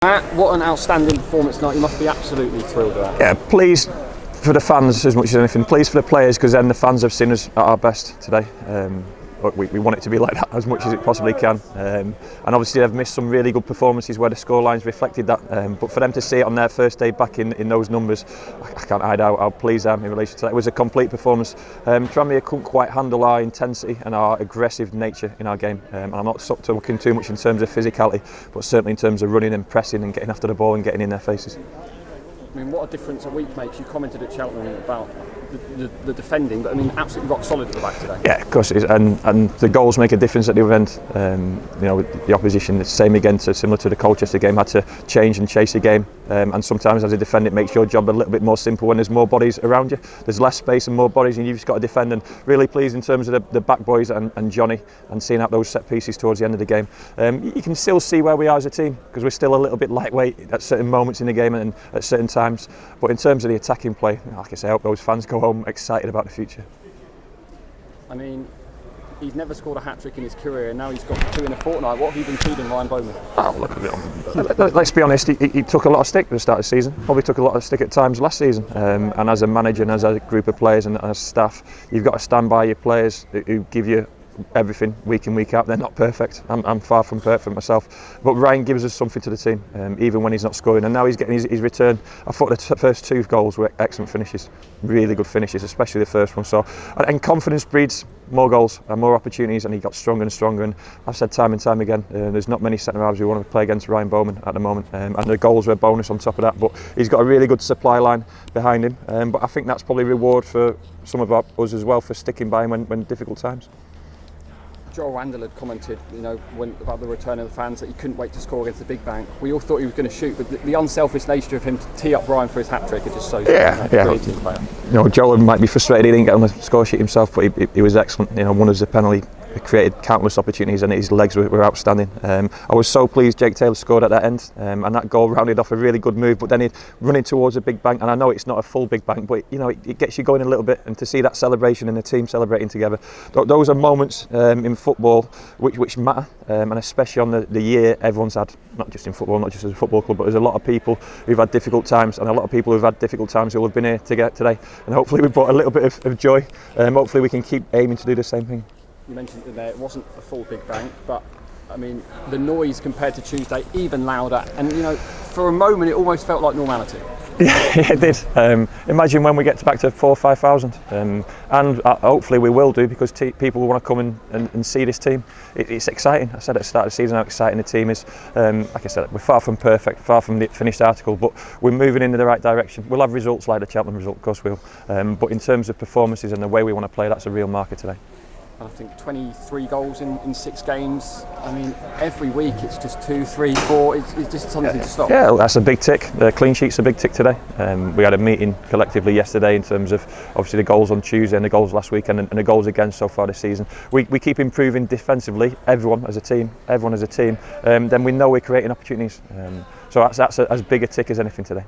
What an outstanding performance tonight. You must be absolutely thrilled with that. Yeah, pleased for the fans as much as anything. Pleased for the players, because then the fans have seen us at our best today. We want it to be like that as much as it possibly can, and obviously they've missed some really good performances where the scorelines reflected that, but for them to see it on their first day back in those numbers, I can't hide how pleased I am in relation to that. It was a complete performance. Tranmere couldn't quite handle our intensity and our aggressive nature in our game, and I'm not talking too much in terms of physicality, but certainly in terms of running and pressing and getting after the ball and getting in their faces. I mean, what a difference a week makes. You commented at Cheltenham about the defending, but I mean, absolutely rock solid at the back today. Yeah, of course it is, and the goals make a difference at the other end. With the opposition, the same again, similar to the Colchester game, had to change and chase the game, and sometimes as a defender it makes your job a little bit more simple when there's more bodies around you. There's less space and more bodies, and you've just got to defend. And really pleased in terms of the back boys and Johnny, and seeing out those set pieces towards the end of the game. You can still see where we are as a team, because we're still a little bit lightweight at certain moments in the game and at certain times. But in terms of the attacking play, like I say, I hope those fans go home excited about the future. I mean, he's never scored a hat-trick in his career, and now he's got 2 in a fortnight. What have you been feeding Ryan Bowman? Oh, look at it. Let's be honest, he took a lot of stick at the start of the season. Probably took a lot of stick at times last season. And as a manager and as a group of players and as staff, you've got to stand by your players who give you everything week in, week out. They're not perfect. I'm far from perfect myself, but Ryan gives us something to the team, even when he's not scoring, and now he's getting his return. I thought the first 2 goals were excellent finishes, really good finishes, especially the first one. So, and confidence breeds more goals and more opportunities, and he got stronger and stronger. And I've said time and time again, there's not many centre halves who want to play against Ryan Bowman at the moment, and the goals were a bonus on top of that. But he's got a really good supply line behind him, but I think that's probably a reward for some of us as well for sticking by him when difficult times. Joel Randall had commented, about the return of the fans, that he couldn't wait to score against the Big Bank. We all thought he was going to shoot, but the unselfish nature of him to tee up Ryan for his hat-trick, it just shows. Creative player. Joel might be frustrated he didn't get on the score sheet himself, but he was excellent. Won us a penalty. He created countless opportunities, and his legs were outstanding. I was so pleased Jake Taylor scored at that end, and that goal rounded off a really good move. But then he'd running towards a big bank, and I know it's not a full big bank, but it gets you going a little bit. And to see that celebration and the team celebrating together, those are moments in football which matter, and especially on the year everyone's had, not just in football, not just as a football club, but there's a lot of people who've had difficult times, and a lot of people who've had difficult times who have been here today. And hopefully we brought a little bit of joy. Hopefully we can keep aiming to do the same thing. You mentioned that it wasn't a full Big Bank, but I mean, the noise compared to Tuesday, even louder, and for a moment it almost felt like normality. Yeah, it did. Imagine when we get back to 4,000 or 5,000, and hopefully we will do, because people will want to come and see this team. It's exciting. I said at the start of the season how exciting the team is. Like I said, we're far from perfect, far from the finished article, but we're moving in the right direction. We'll have results like the Cheltenham result, of course we will. But in terms of performances and the way we want to play, that's a real marker today. I think 23 goals in 6 games. I mean, every week it's just 2, 3, 4. It's just something to stop. Yeah, that's a big tick. The clean sheet's a big tick today. We had a meeting collectively yesterday in terms of obviously the goals on Tuesday and the goals last weekend and the goals again so far this season. We keep improving defensively, everyone as a team, then we know we're creating opportunities. So that's as big a tick as anything today.